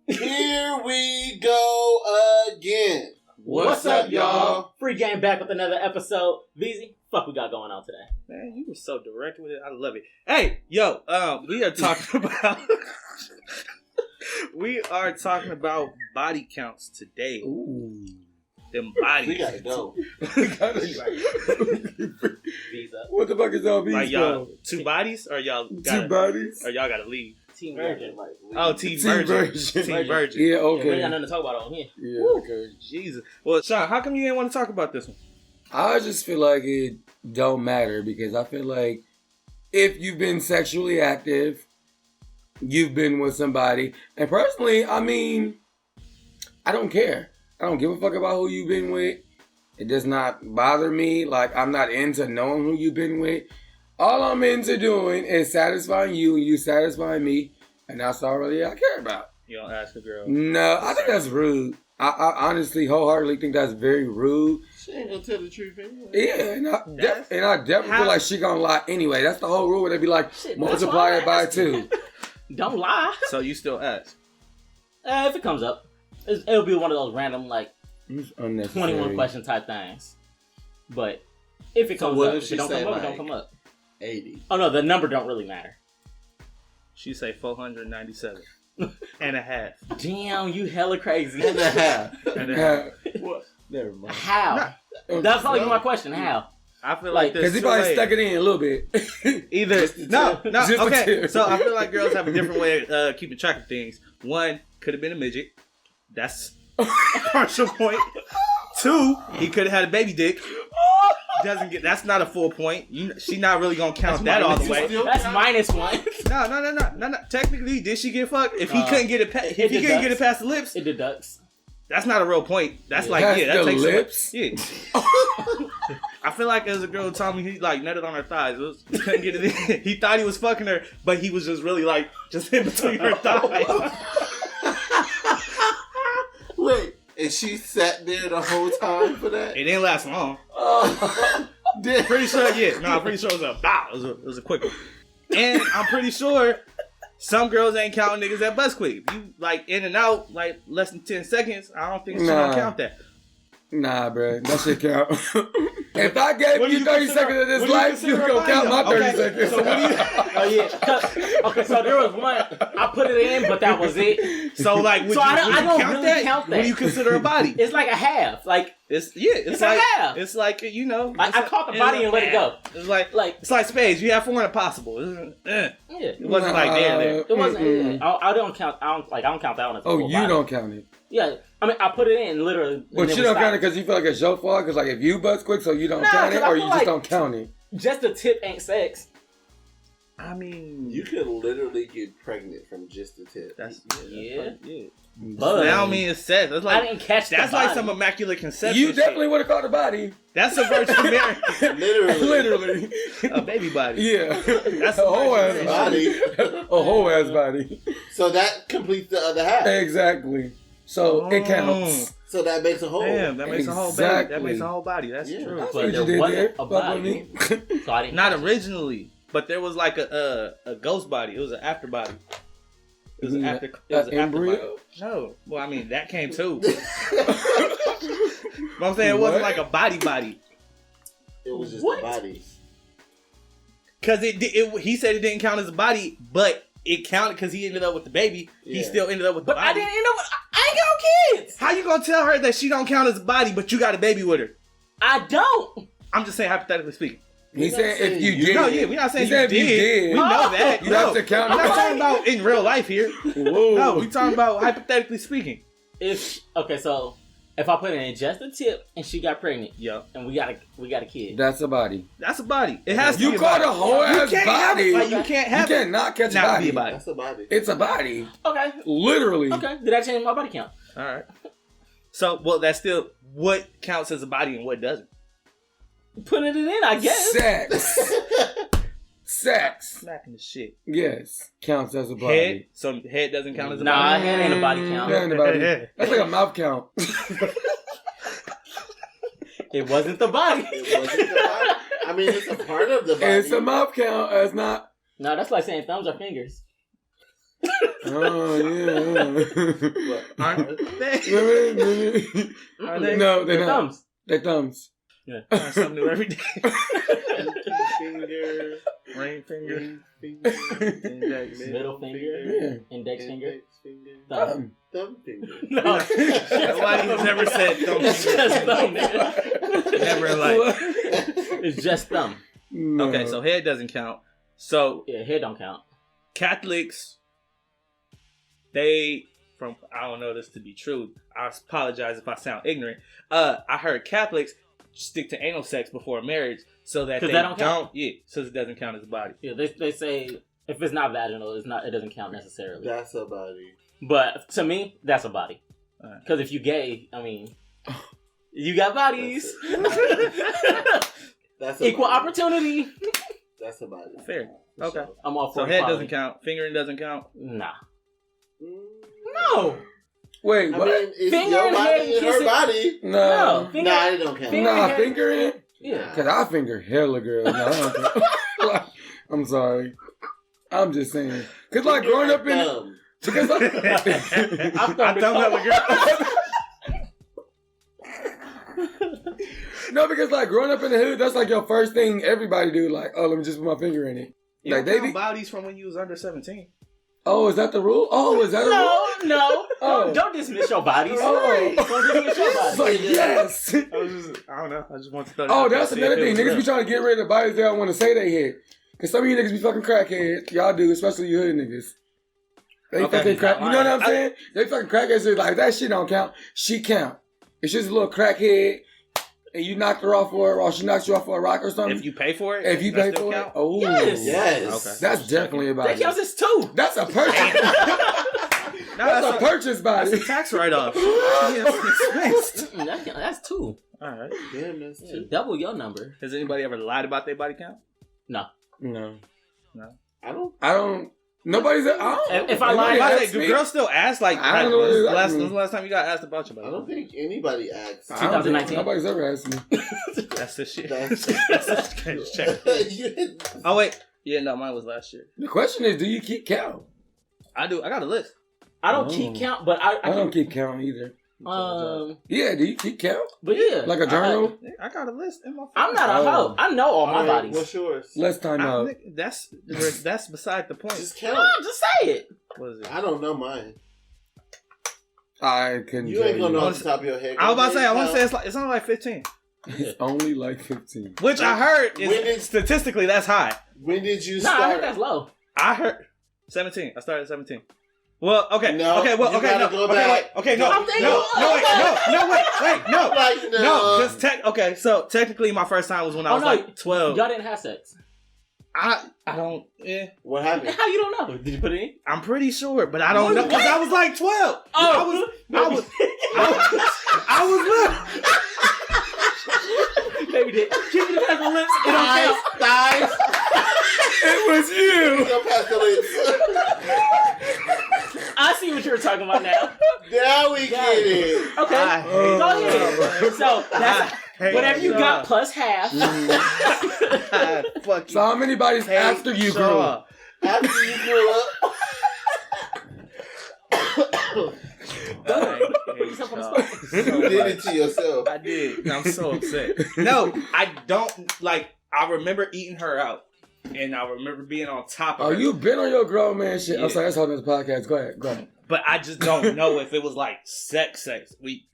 Here we go again. What's up, y'all? Free Game back with another episode. VZ, fuck we got going on today? Man, you were so direct with it. I love it. Hey, yo, we are talking about body counts today. Ooh. Them bodies. We gotta go. What the fuck is all these? Like y'all, two bodies, or y'all gotta, two bodies, or y'all gotta leave. Team Virgin. Team Virgin. Team Virgin. Yeah, okay. We ain't got nothing to talk about on here. Yeah, Woo. okay. Jesus. Well, Sean, how come you didn't want to talk about this one? I just feel like it don't matter because I feel like if you've been sexually active, you've been with somebody, and personally, I mean, I don't care. I don't give a fuck about who you've been with. It does not bother me. Like, I'm not into knowing who you've been with. All I'm into doing is satisfying you and you satisfying me. And that's all really I care about. You don't ask a girl. No, I think that's rude. I honestly, wholeheartedly think that's very rude. She ain't gonna tell the truth anyway. Yeah, and I definitely feel like she gonna lie anyway. That's the whole rule where they be like, multiply it by 2. Don't lie. So you still ask? If it comes up, it'll be one of those random, like, 21 question type things. But if it comes up, if it don't come up, it don't come up. 80. Oh no, the number don't really matter. She say 497 and a half. Damn, you hella crazy. And a half. And a half. What? Never mind. How? That's not even my question. How? I feel like because he probably stuck it in a little bit. Either no. Just Okay, so I feel like girls have a different way of keeping track of things. One, could have been a midget. That's a partial point. 2, he could have had a baby dick. Doesn't get. That's not a full point. She not really gonna count that all the way. That's -1. No. Technically, did she get fucked? If he couldn't get it, if he couldn't get it past the lips, it deducts. That's not a real point. That's like Past that the takes lips. Yeah. I feel like as a girl told me he like nutted on her thighs. He couldn't get it in. He thought he was fucking her, but he was just really like just in between her thighs. Wait, and she sat there the whole time for that? It didn't last long. Pretty sure, yeah. No, I'm pretty sure it was a bow. It was a quick one. And I'm pretty sure some girls ain't counting niggas that bust quick. If you like in and out like less than 10 seconds, I don't think she gonna count that. Nah, bro. That shit count. If I gave you 30 seconds of this life, you gonna count my 30 seconds. So what do you... Oh, yeah. Okay, so there was one. I put it in, but that was it. So, like, would you don't count really that? count that. What do you consider a body? It's like a half. Like, it's like, a half. It's like, you know... I caught the body and let it go. It's like spades. You have 4 impossible. Yeah. It wasn't like there. It wasn't. I don't count. I don't count that one as a full body. Don't count it. Yeah, I mean, I put it in literally. But you don't count it because you feel like it's your fault? Because, like, if you bust quick, so you don't count it, or you just don't count it? Just the tip ain't sex. I mean... You could literally get pregnant from just the tip. Yeah. But that don't mean it's sex. That's like, I didn't catch that. That's like some immaculate conception. You definitely would have caught a body. That's a virgin marriage. Literally. A baby body. Yeah. That's a whole ass body. A whole ass body. So that completes the other half. Exactly. So it counts. So that makes a whole. Damn, that makes a whole body. That makes a whole body. That's true. That's But what there you did wasn't there. a body. So I didn't. Not originally, but there was like a ghost body. It was an after body. It was an after. It was an embryo. No, well, I mean that came too. But I'm saying it wasn't like a body. It was just a body. Because he said it didn't count as a body, but it counted because he ended up with the baby. Yeah. He still ended up with the body. But I didn't end up with... I ain't got no kids. How you gonna tell her that she don't count as a body, but you got a baby with her? I don't. I'm just saying hypothetically speaking. He said if you did. No, yeah, we're not saying you did. We know that. You have to count. I'm not talking about in real life here. Whoa. No, we're talking about hypothetically speaking. So if I put in just a tip and she got pregnant, and we got a kid. That's a body. That's a body. It has to you be a caught body. a whole ass body. You can't have You cannot catch a body. That's a body. It's a body. Okay. Literally. Okay. Did I change my body count? All right. So, well, that's still what counts as a body and what doesn't. Putting it in, I guess. Sex. Smacking the shit. Yes. Counts as a body. Head. So head doesn't count as a body. Nah, head ain't a body count. That ain't a body. That's like a mouth count. It wasn't the body. It wasn't the body. I mean, it's a part of the body. It's a mouth count. It's not. No, that's like saying thumbs or fingers. Oh yeah. Aren't they? Are they? No, they're Their not. thumbs. Their thumbs. Yeah. Learn something new every day. Finger, Ring finger. index, Middle finger. Yeah. Index finger. thumb, Thumb. thumb finger. No. Nobody's never said thumb It's finger. just thumb, nigga. Never in life. It's just thumb. No. Okay, so head doesn't count. So Yeah, head don't count. Catholics, I don't know this to be true. I apologize if I sound ignorant. I heard Catholics stick to anal sex before marriage so that they that don't count? so it doesn't count as a body. Yeah, they say if it's not vaginal, it doesn't count necessarily. That's a body. But to me, that's a body. Alright. Because if you gay, I mean, you got bodies. That's a Equal body. opportunity. That's a body. Fair. For Okay. sure. I'm all for So head equality. doesn't count. Fingering doesn't count. Nah. Mm. No. Wait, I what? mean, it's Finger your and body head and her kissing. body. No. No. Finger. Nah, it don't count. Finger- Nah, head- fingering? Yeah. Cause I finger hella girls. No, I don't think- like, I'm sorry. I'm just saying. Cause like growing up in Thumb. because like, I don't have a girl. no, because like growing up in the hood, that's like your first thing everybody do. Like, oh, let me just put my finger in it. You Like don't they count be, bodies from when you was under 17. oh, is that the rule? Oh, is that the rule? No. Oh. Don't dismiss your bodies. Oh. Don't dismiss your It's bodies. like, yes. I don't know. I just want to throw that Oh, out there, that's see another if it thing. was Niggas be trying to get rid of bodies they don't want to say they hit. Cause some of you niggas be fucking crackheads. Y'all do, especially you hood niggas. They Okay. fucking crack. You know what I'm I- saying? They fucking crackheads is like, that shit don't count. She count. It's just a little crackhead and you knocked her off for or she knocks you off for a rock or something. If you pay for it, If you that pay still for count? it. Oh. Yes. Yes. Okay. That's definitely a That body. counts as two. That's a purchase. No, That's a purchase That's body. a tax write-off. Dismissed. That's two. All right. Damn, that's Yeah, two. double your number. Has anybody ever lied about their body count? No. No. I don't. I don't. Nobody's. If I Nobody lie, asked Do me. girls still ask? Like, I don't know what it is. when's the last time you got asked about your I body? don't think anybody asked. I don't think 2019. Nobody's ever asked me. That's the shit. That's- That's the shit. Just check. Oh wait, yeah, no, mine was last year. The question is, do you keep count? I do. I got a list. I don't keep count, but I don't keep count either. Yeah, do you keep count? But yeah, Like a journal? I got a list in my phone. I'm not a hoe. I know all my bodies. What's yours? Less time out. That's beside the point. Just count. No, just say it. What is it? I don't know mine. I couldn't You ain't tell gonna know you. off the top of your head. I was about to say. I want to say Count. it's only like 15, It's only like 15. which I heard When did- is statistically that's high. When did you Nah, I start? think that's low. I heard 17. I started at 17. Well, okay, No, okay, well, you okay, gotta no, go okay, back. wait, okay, no, I'm thinking- no, wait, no, Like, no. no, because okay, so technically my first time was when I was like 12. Y'all didn't have sex. I don't, What happened? How you don't know? Did you put it in? I'm pretty sure, but I don't know because What? I was like 12. Oh, I was Baby did. Keep it past the lips. It don't Thighs, count. thighs. It was you! Go past the lips. I see what you were talking about now. Now we get it. Okay, I hate go y'all, ahead. bro. So that's hate whatever you y'all. got plus half. I fucking So how many bodies hate after you grew y'all. up? After you grew up. Dang. Hate Yourself on the y'all. spot. You did it to yourself. I did. I'm so upset. No, I don't like. I remember eating her out, and I remember being on top of Oh, her. you've been on your grown man shit. Yeah. I'm sorry, that's how this podcast. Go ahead. But I just don't know if it was like sex.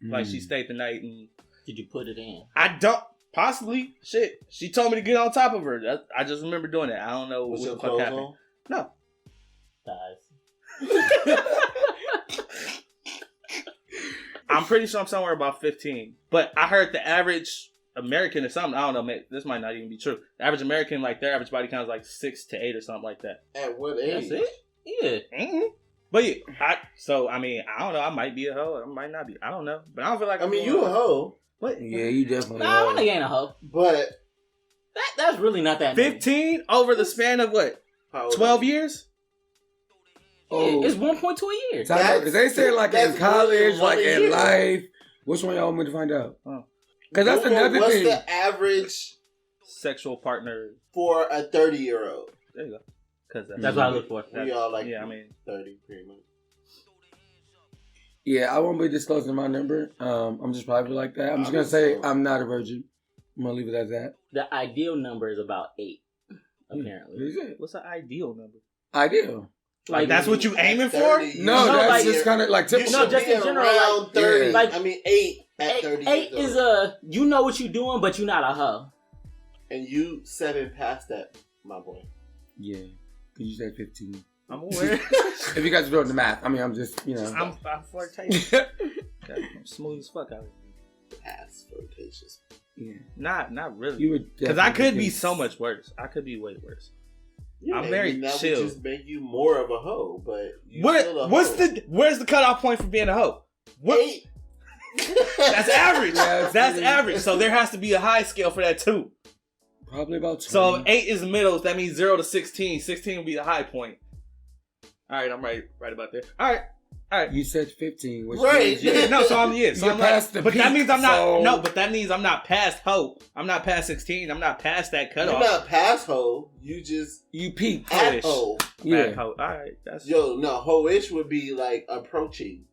Like she stayed the night, and Did you put it in? I don't. Possibly, shit. She told me to get on top of her. I just remember doing that. I don't know Was what your the fuck clothes happened. on? No. Thighs. I'm pretty sure I'm somewhere about 15. But I heard the average American or something. I don't know. This might not even be true. The average American, like their average body count is like 6 to 8 or something like that. At what age? That's it? Yeah. Mm-hmm. But yeah, I don't know. I might be a hoe. I might not be. I don't know. But I don't feel like I mean, you a hoe, What? Yeah, you definitely Nah, are. my nigga ain't a hoe. but That's really not that many. 15 over the span of what? how old 12 are you? years? Oh. It's 1.2 a year. Because they say like in that's college, really like one in year. life. Which one y'all want me to find out? Oh. Because that's Google, another what's thing. the average Sexual partner. for a 30-year-old? There you go. Because that's what I look for. We all like 30 pretty much. Yeah, I won't be disclosing my number. I'm just private like that. I'm just gonna say I'm not a virgin. I'm gonna leave it as that. The ideal number is about 8, apparently. What's the ideal number? Ideal. Like that's what you aiming for? No, that's like, just kind of like typical. No, just in general, around 30. Yeah. Like, I mean, 8 at 30. 8 is you know what you're doing, but you're not a hoe. And you 7 past that, my boy. Yeah, because you said 15. I'm aware. If you guys are doing the math, I mean, I'm just, I'm flirtatious. I'm smooth as fuck out here. Past flirtatious. Yeah. Not really. You would, because I could be so much worse. I could be way worse. Yeah, I'm very that chill. would just make you more of a hoe, but where's the cutoff point for being a hoe? 8. That's average. Yeah, that's average. So there has to be a high scale for that too. Probably about 20. So if 8 is the middle, that means 0 to 16. 16 will be the high point. All right, I'm right about there. All right. You said 15, which right? Means No, so I'm you're past the but peak, that means I'm not. so... No, but that means I'm not past hoe. I'm not past 16. I'm not past that cutoff. You're not past hoe. You peaked. at hoe. Yeah. Hoe. All right. That's hoe-ish would be like approaching.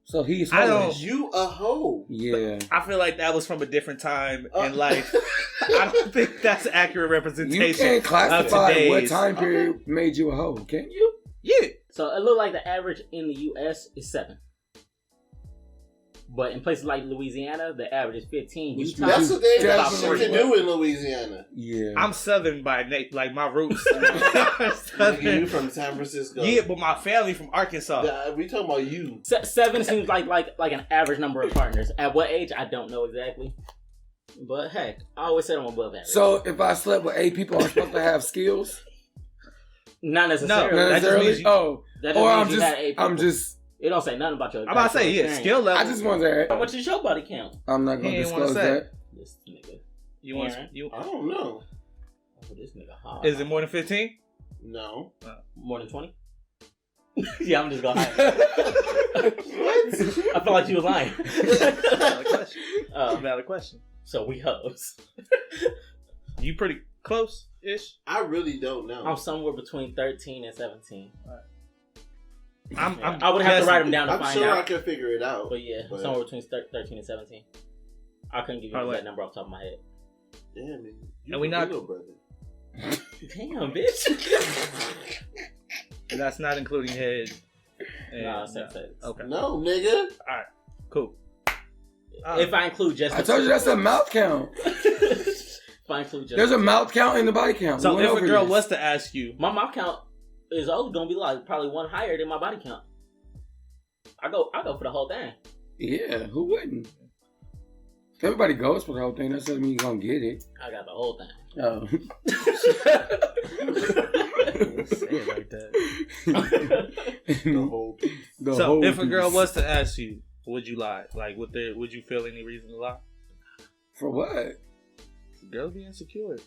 So he's I don't. hoe-ish. You a hoe. Yeah. I feel like that was from a different time in life. I don't think that's accurate representation. You can't classify of what time period made you a hoe, can you? Yeah. So it looked like the average in the U.S. is 7. But in places like Louisiana, the average is 15. Utah, That's what they got about shit to do in Louisiana. Yeah. I'm Southern by like my roots. Nigga, you from San Francisco. Yeah, but my family from Arkansas. We talking about you. 7 seems like an average number of partners. At what age? I don't know exactly. But heck, I always said I'm above average. So if I slept with 8 people, I'm supposed to have skills? Not necessarily. Not necessarily. I'm just. It don't say nothing about your. I'm about to say skill level. I just want to. How much is your body count? I'm not gonna disclose that. This nigga. You want? I don't know. Oh, this nigga hot. Is it more than 15? No. More than 20? Yeah, I'm just going high. What? I felt like you was lying. Valid question. Valid question. So we hoes. You pretty close-ish? I really don't know. I'm somewhere between 13 and 17. I would have to write them down to I'm find sure out. I could figure it out. But yeah, somewhere between 13 and 17. I couldn't give you that number off the top of my head. Yeah, man. And we not... brother. Damn, bitch. That's not including head. Nah, sex. Okay. No, nigga. Alright, cool. If I include just... I told you that's a mouth count. If I include just... There's a mouth count and the body count. So if a girl was to ask you... My mouth count is always going to be like probably 1 higher than my body count. I go for the whole thing. Yeah, who wouldn't? If everybody goes for the whole thing, that doesn't mean you're going to get it. I got the whole thing. Oh. Say it like that. The whole piece. So if a girl was to ask you, would you lie? Like, would you feel any reason to lie? For what? Girls be insecure.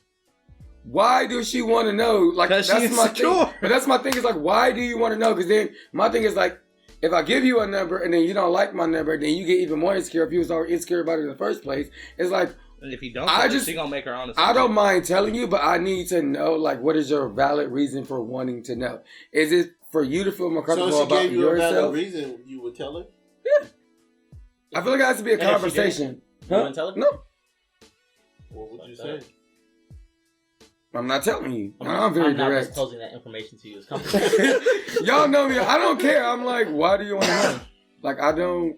Why does she want to know? Like, that's she's my insecure. thing. But that's my thing is like, why do you want to know? Because then my thing is like, if I give you a number and then you don't like my number, then you get even more insecure if you was already insecure about it in the first place. It's like, and if you don't, she gonna make her honest. I don't mind telling you, but I need to know, like, what is your valid reason for wanting to know? Is it for you to feel more comfortable about yourself? So if she gave you a valid reason, you would tell her? Yeah. I feel like it has to be a conversation. You wouldn't tell her? No. What would you say? I'm not telling you. I'm very direct. I'm not disclosing that information to you. It's Y'all know me. I don't care. I'm like, why do you want to know? Like, I don't.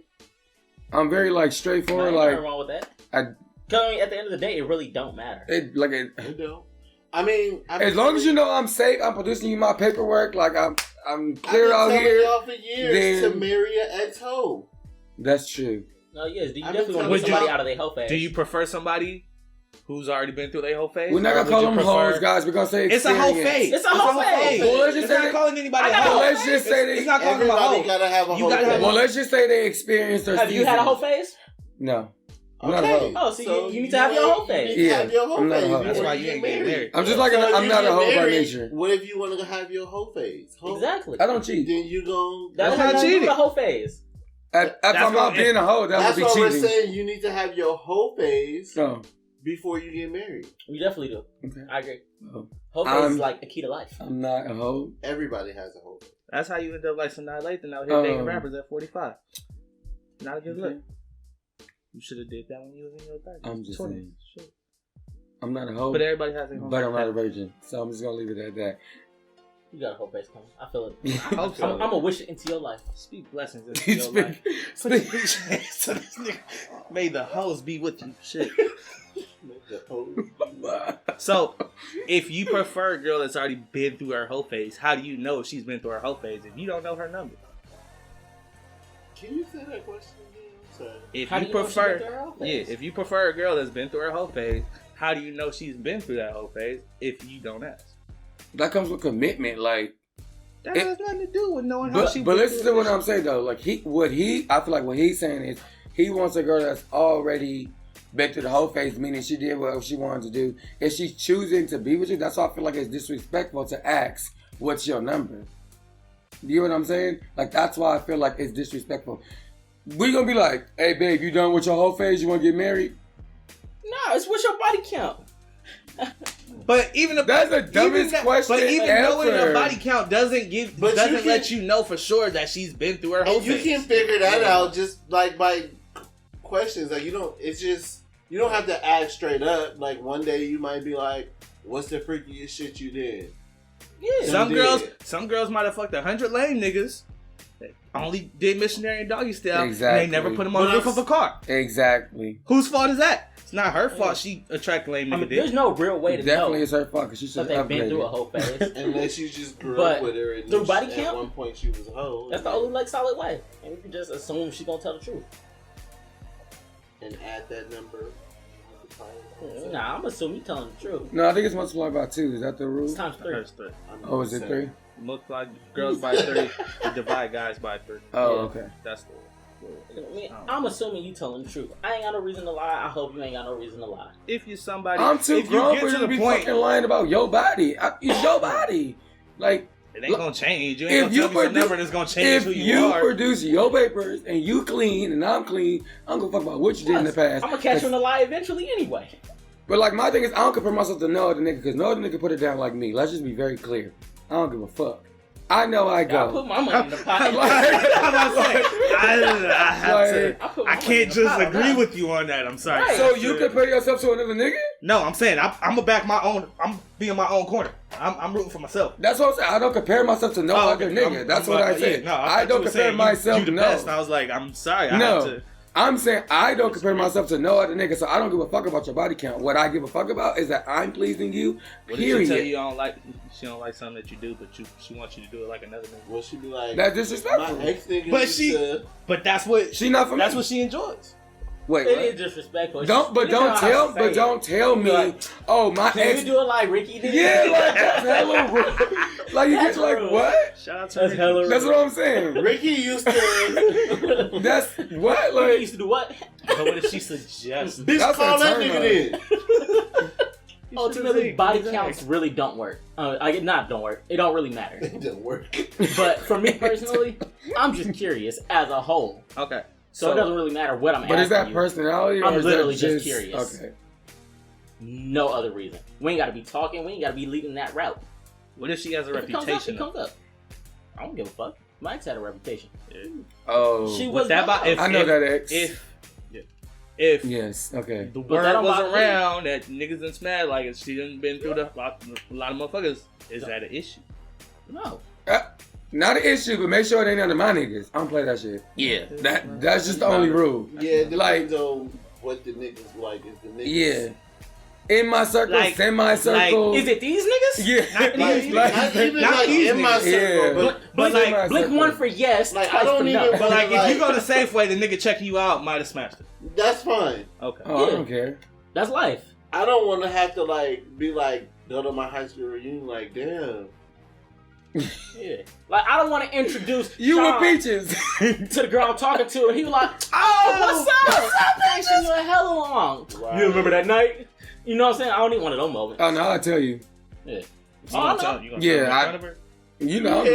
I'm very like straightforward. Like, nothing wrong with that. I mean, at the end of the day, it really don't matter. It don't. I mean, as long as you know I'm safe, I'm producing you my paperwork. Like I'm clear out here. Y'all for years to marry an ex-hoe. That's true. No, yes. Do you definitely want to get somebody out of their hoe phase? Do you prefer somebody who's already been through their whole phase? We're not gonna call them hoes, guys. We're gonna say it's a whole phase. It's a whole phase. Well, let's just it's say not calling anybody a hoe. Let's just say it's not calling them a hoe. Everybody gotta have a whole phase. Well, let's just say they experienced their Have you had a whole phase? No. Okay. Not a hoe. Oh, so you need to have your whole phase. Yeah, I'm not a hoe. That's why you ain't getting married. I'm just like I'm not a hoe by nature. What if you want to have your whole phase? Exactly. I don't cheat. Then you go. That's not cheating. The whole phase. If I'm not being a hoe, that would be cheating. That's why we're saying you need to have your whole phase. No. before you get married. We definitely do. Okay. I agree. Oh. Whole face is like a key to life. I'm not a hoe. Everybody has a whole face. That's how you end up like Sanaa Lathan out here dating rappers at 45. Not a good look. You should have did that when you was in your 30s. I'm just 20s. saying. Sure. I'm not a hoe. But everybody has a home. But I'm not a virgin. So I'm just going to leave it at that. You got a whole face coming. I feel it. I hope so. I'm going to wish it into your life. Speak blessings into your life. Put your bitch hands to this nigga. May the hoes be with you. Shit. So, if you prefer a girl that's already been through her whole phase, how do you know if she's been through her whole phase if you don't know her number? Can you say that question again? Sorry. If you prefer, if you prefer a girl that's been through her whole phase, how do you know she's been through that whole phase if you don't ask? That comes with commitment, like. That has nothing to do with knowing how she. But listen to what I'm saying though. Like I feel like what he's saying is he wants a girl that's already been through the whole phase, meaning she did what she wanted to do. If she's choosing to be with you, that's why I feel like it's disrespectful to ask, "What's your number?" You know what I'm saying? Like that's why I feel like it's disrespectful. We gonna be like, "Hey, babe, you done with your whole phase? You want to get married?" No, it's what's your body count. But even that's the dumbest question. But even ever. knowing her body count doesn't let you know for sure that she's been through her whole phase. You can figure that out just like by questions. Like you don't. It's just you don't have to ask straight up. Like one day you might be like, "What's the freakiest shit you did?" Yeah. Some girls might have fucked 100 lame niggas. That only did missionary and doggy style. Exactly. And they never put them on the roof of a car. Exactly. Whose fault is that? It's not her fault. She attracted lame nigga. There's no real way to definitely know. It's her fault because she should have been through a whole phase. Unless you just grew up with her and through body count. At one point she was a hoe. That's the only solid way. And you can just assume she's gonna tell the truth. And add that number. Nah, I'm assuming you telling the truth. No, I think it's multiplied by 2. Is that the rule? It's times 3. Oh, is it 3? Multiply girls by 3, divide guys by 3. Oh, okay. That's the rule. I'm assuming you telling the truth. I ain't got no reason to lie. I hope you ain't got no reason to lie. If you're somebody, I'm too grown for you to be fucking lying about your body. It's your body. Like, it ain't gonna change. You ain't gonna tell me some number that's gonna change who you are. If you produce your papers and you clean and I'm clean, I don't give a fuck about what you did in the past. I'm gonna catch you in a lie eventually anyway. But like my thing is, I don't compare myself to no other nigga because no other nigga put it down like me. Let's just be very clear. I don't give a fuck. I know I go. I put my money in the pocket. I can't just agree with you on that. I'm sorry. Right. So you compare yourself to another nigga? No, I'm saying I'm gonna back my own. I'm being my own corner. I'm rooting for myself. That's what I'm saying. I don't compare myself to no other nigga. That's what I said. Yeah, no, I don't compare myself. You the best. I was like, I'm sorry. I'm saying I don't compare myself to no other nigga, so I don't give a fuck about your body count. What I give a fuck about is that I'm pleasing you. Period. What if she tell you she don't like something that you do, but she wants you to do it like another nigga? Well, she be like, that's disrespectful. My ex nigga but that's what she not for me. That's what she enjoys. Wait, it is disrespectful. Don't tell me. Like, oh, my can ex. you do it like Ricky did? Yeah, like that's hella rude. Like you get like rude. what? Shout out to that's Ricky. hella rude. That's what I'm saying. Ricky used to. That's what? Like Ricky used to do what? But what if she suggests? Bitch, call that nigga then. Ultimately, body counts really don't work. Don't work. It don't really matter. It doesn't work. But for me personally, I'm just curious as a whole. Okay. So it doesn't really matter what I'm asking. But is that you. personality? Or I'm is literally that just curious. Okay. No other reason. We ain't got to be talking. We ain't got to be leading that route. What if she has a reputation? It comes up. I don't give a fuck. My ex had a reputation. Yeah. Oh. She was that I know that ex. If yes, okay. The word was around that niggas done smash like she done been through a lot of motherfuckers, is that an issue? No. Not an issue, but make sure it ain't none of my niggas. I don't play that shit. Yeah. That's just the only rule. Yeah, it depends on what the niggas like. If the niggas... Yeah. In my circle, semi-circle. Is it these niggas? Yeah. Not even in my circle. Yeah. But like, blink one for yes, like, I don't even... But like, if you go to Safeway, the nigga checking you out might have smashed it. That's fine. Okay. Oh, I don't care. That's life. I don't want to have to go to my high school reunion like, damn. Yeah. Like, I don't want to introduce you Sean with Peaches to the girl I'm talking to, and he was like, oh, what's up? What's up, Peaches? You a hella long. Wow. You remember that night? You know what I'm saying? I don't need one of those moments. Oh, no, I'll tell you. Yeah. You know, I'm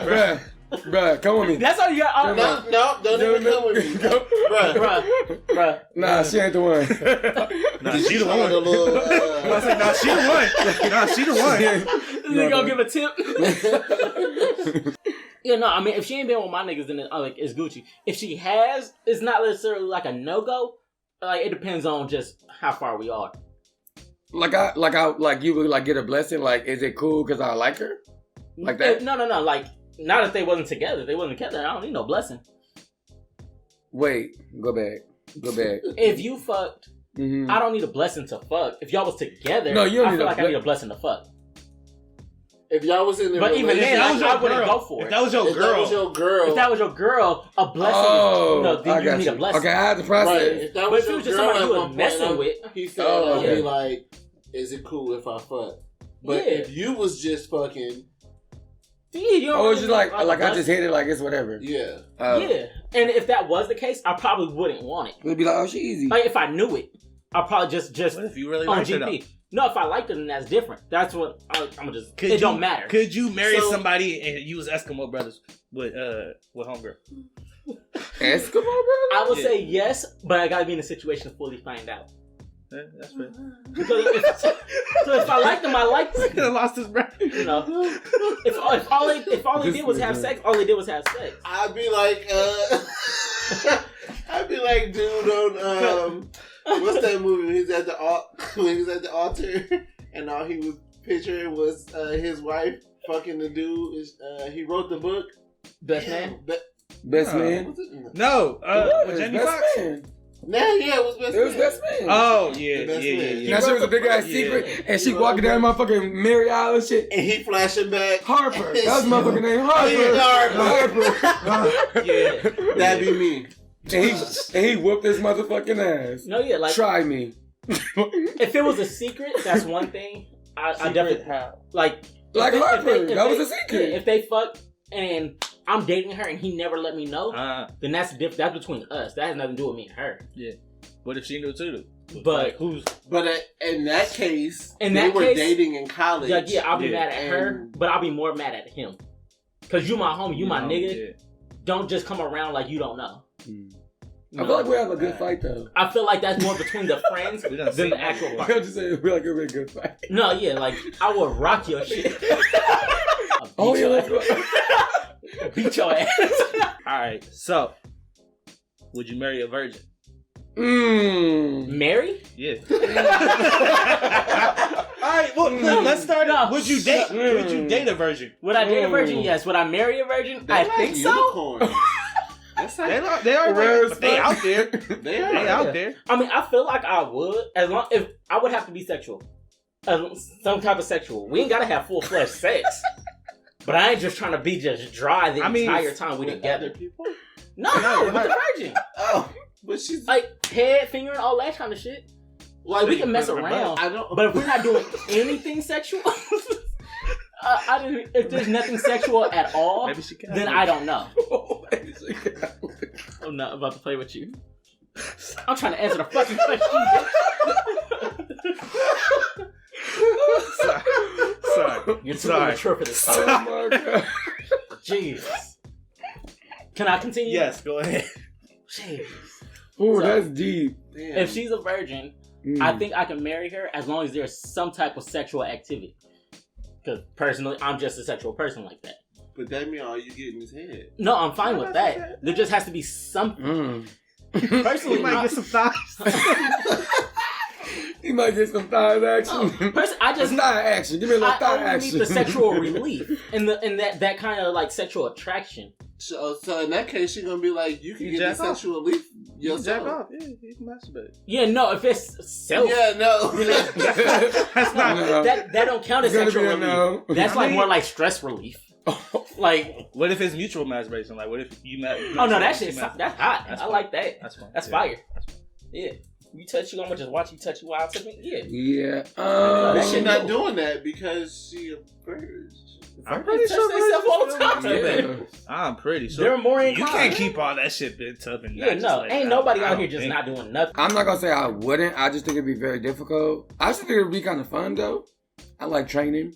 bruh. Bruh, come with me. That's all you got. No, don't even come with me. Bruh. Nah, she ain't the one. Nah, she the one. I said, nah, she the one. Nah, she the one. This nigga gonna give a tip. Yeah, no, I mean, if she ain't been with my niggas, then it's Gucci. If she has, it's not necessarily like a no-go. Like, it depends on just how far we are. Like you would like get a blessing. Like, is it cool because I like her? Like that? No. Like, not if they wasn't together. If they wasn't together, I don't need no blessing. Wait, go back. If you fucked, I don't need a blessing to fuck. If y'all was together, no, you don't I feel like I need a blessing to fuck. If y'all was in the but even then, I wouldn't go for it. If that was your girl, if that was your girl, a blessing. Then you need a blessing. Okay, I had to process. Right. If that was your just girl somebody you was messing with, he said, "I'll be like, is it cool if I fuck?" But if you was just fucking, it's just like I just hit it like it's whatever. Yeah. Yeah. And if that was the case, I probably wouldn't want it. It'd be like, oh, she easy. Like if I knew it, I'd probably just what if you really on liked GP. No, if I liked it, then that's different. That's what I'm gonna just. Don't matter. Could you marry somebody and you was Eskimo brothers with homegirl? Eskimo brothers? I would say yes, but I gotta be in a situation to fully find out. Yeah, that's fair. So if I liked them, I liked them. He could have lost his breath. You know, if all they did was have sex, all they did was have sex. I'd be like, dude, on what's that movie? When he was at the altar, and all he was picturing was his wife fucking the dude. He wrote the book. Best Man. Best Man. No, with Jamie Foxx. It was Best Man. It was Best Man. Oh yeah. Now she was a big ass secret, and she walking down my fucking Mary Island shit, and he flashing back. Harper. That was my fucking name. Harper. Yeah, that'd be me. And he whooped his motherfucking ass. No, yeah, like try me. If it was a secret, that's one thing. I definitely like Harper. That was a secret. If they fuck and I'm dating her and he never let me know, then that's different. That's between us. That has nothing to do with me and her. Yeah. What if she knew too? But in that case, they were dating in college. Yeah, I'll be mad at her, but I'll be more mad at him. Cause you my homie, you my nigga. Yeah. Don't just come around like you don't know. I feel like we have a good fight though. I feel like that's more between the friends than the actual fight. I'm just saying, I feel like it'll be a good fight. No, yeah, like I will rock your shit. Let's go. Beat your ass. Alright, so would you marry a virgin? Marry? Yeah. Alright, well, let's start off. Would you date a virgin? Would I date a virgin? Yes. Would I marry a virgin? I think so. They are rare, but they out there. They out there. I mean, I feel like I would, if I would have to be sexual, some type of sexual. We ain't gotta have full fledged sex, but I ain't just trying to be just dry the entire time we together. People? No, with the virgin. Oh, but she's like head, fingering, all that kind of shit. Like we can mess around, but if we're not doing anything sexual. If there's nothing sexual at all, then I don't know. I'm not about to play with you. I'm trying to answer the fucking question. Sorry. You're too mature for this. Oh my god. Jesus. Can I continue? Yes, go ahead. Jeez. Ooh, that's deep. Damn. If she's a virgin, I think I can marry her as long as there's some type of sexual activity. Because personally, I'm just a sexual person like that. But that means all you get in his head. No, I'm fine with that. There just has to be something. Personally, you might get some thighs. You might get some thigh action. I just thigh action. Give me a little thigh action. I need the sexual relief and that kind of like sexual attraction. So in that case, she's gonna be like, you can get the sexual relief yourself. Jack off. Yeah, you can masturbate. Yeah, no, if it's self. Yeah, no. That's not that don't count as sexual relief. No. That's more like stress relief. Like, what if it's mutual masturbation? Like, what if you oh no, that shit's that's hot. I like that. That's fun. That's fire. Yeah. You touch you, I'm gonna just watch you touch you while I touch me. Yeah. Yeah. But she's not doing that because she a virgin. I'm pretty sure all the time. Yeah. I'm pretty sure. They're more you can't keep all that shit bent up and ain't nobody out here just not doing nothing. I'm not gonna say I wouldn't. I just think it'd be very difficult. I just think it'd be kind of fun though. I like training.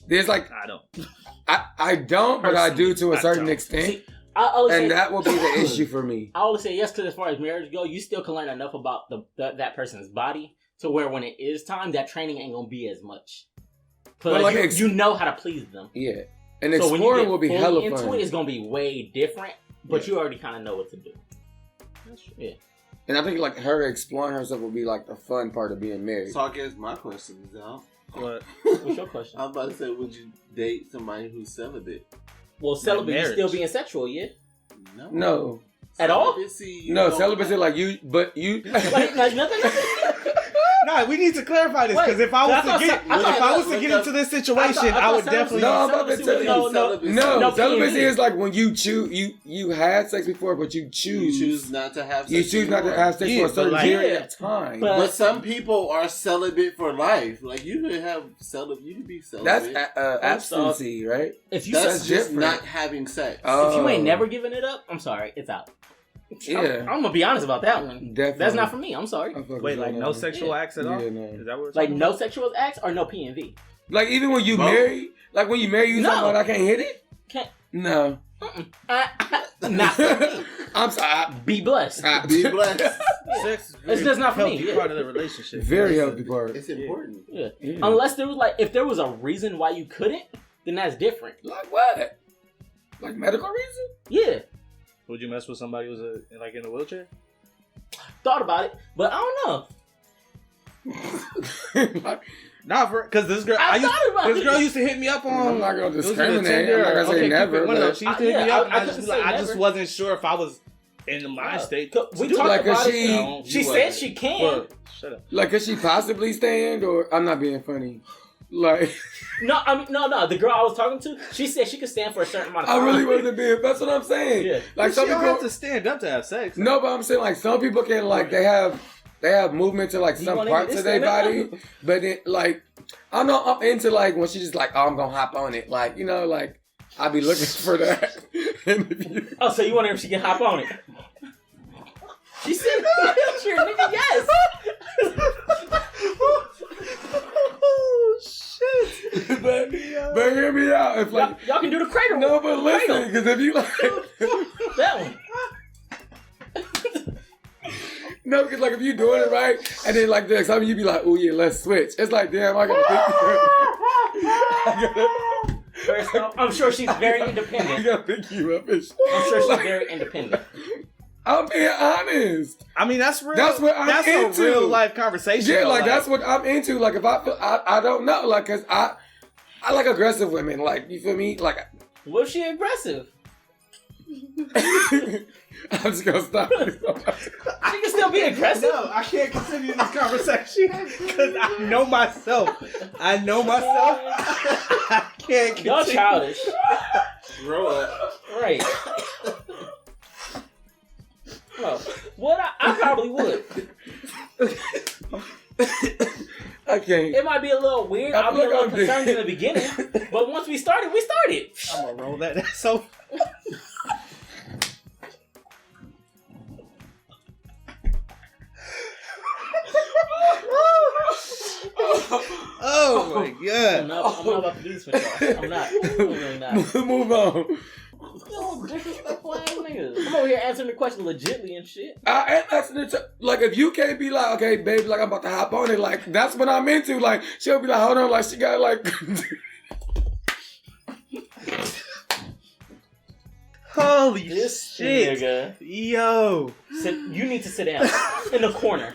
There's like I don't. I don't, but I do to a certain extent. See, and that will be the issue for me. I always say yes, because as far as marriage go, you still can learn enough about that person's body to where when it is time, that training ain't gonna be as much. Because you know how to please them. Yeah. And so exploring will be hella fun. Into it, it's gonna be way different, but you already kind of know what to do. Yeah. And I think like her exploring herself will be like the fun part of being married. So I guess my question is now. What? What's your question? I'm about to say, would you date somebody who's celibate? Well, celibate is still being sexual, yeah? No. At all? No, celibacy like you, but you. Like, nothing. No, we need to clarify this because if I was to get into this situation, I would definitely. No, I'm about to tell you. No, celibacy is like when you choose. You had sex before, but you choose not to have. You choose not to have sex for a certain period of time. But some people are celibate for life. Like you could have celibate. You could be celibate. That's abstinency, right? If you that's just not having sex. If you ain't never given it up, I'm sorry, it's out. Yeah, I'm gonna be honest about that one. Definitely. That's not for me. I'm sorry. Wait, like no sexual acts at all? Yeah, no. Is that what? Like no sexual acts or no PNV? Like even when you marry, like when you marry, you talking about I can't hit it? Can't. No. Not for me. I'm sorry. Be blessed. Be blessed. Sex it's just not for me. It's part of the relationship. Very healthy part. It's important. Yeah. Unless there was if there was a reason why you couldn't, then that's different. Like what? Like medical reason? Yeah. Would you mess with somebody who's in a wheelchair? Thought about it, but I don't know. Nah, because this girl, this girl used to hit me up on. I'm not gonna discriminate. I'm not gonna say never. She used to hit me up. I just wasn't sure if I was in the mind state. We talked about it. She said she can. Well, shut up. Like, could she possibly stand? Or I'm not being funny. Like. No, I mean, no. The girl I was talking to, she said she could stand for a certain amount of time. I really wasn't being. That's what I'm saysaying. Yeah. Like some people don't have to stand up to have sex. No, but I'm saying like some people can like they have movement to like some parts of their body, but it like I'm into like when she's just like, oh, I'm gonna hop on it, like you know, like I'll be looking for that. Oh, so you wonder if she can hop on it? She said, "Sure, nigga, yes." Oh shit! but hear me out. If like y'all can do the cradle. No, but listen, because if you like that one. No, because like if you doing it right, and then like there's something you be like, oh yeah, let's switch. It's like, damn, I gotta pick I'm sure she's very independent. I gotta pick you up. I'm sure she's very independent. I'm being honest. I mean, that's real. That's what I'm into. That's a real life conversation. Yeah, like that's what I'm into. Like if I feel, I don't know, like, cause I like aggressive women. Like you feel me? Like, was she aggressive? I'm just gonna stop. She can still be aggressive. No, I can't continue this conversation because I know myself. I can't continue. Y'all childish. Grow up. Right. Well, what I probably would. I can't. It might be a little weird. I'll be a little concerned in the beginning, but once we started, we started. I'm gonna roll that. That's so. Oh my god! I'm not about to do this with y'all. I'm not. I'm really not. Move on. Disrespectful ass niggas. I'm over here answering the question legitly and shit. I ain't answering it. Like, if you can't be like, okay, baby, like, I'm about to hop on it, like, that's what I'm into. Like, she'll be like, hold on, like, she got, like... Holy this shit. Nigga. Yo. You need to sit down. In the corner.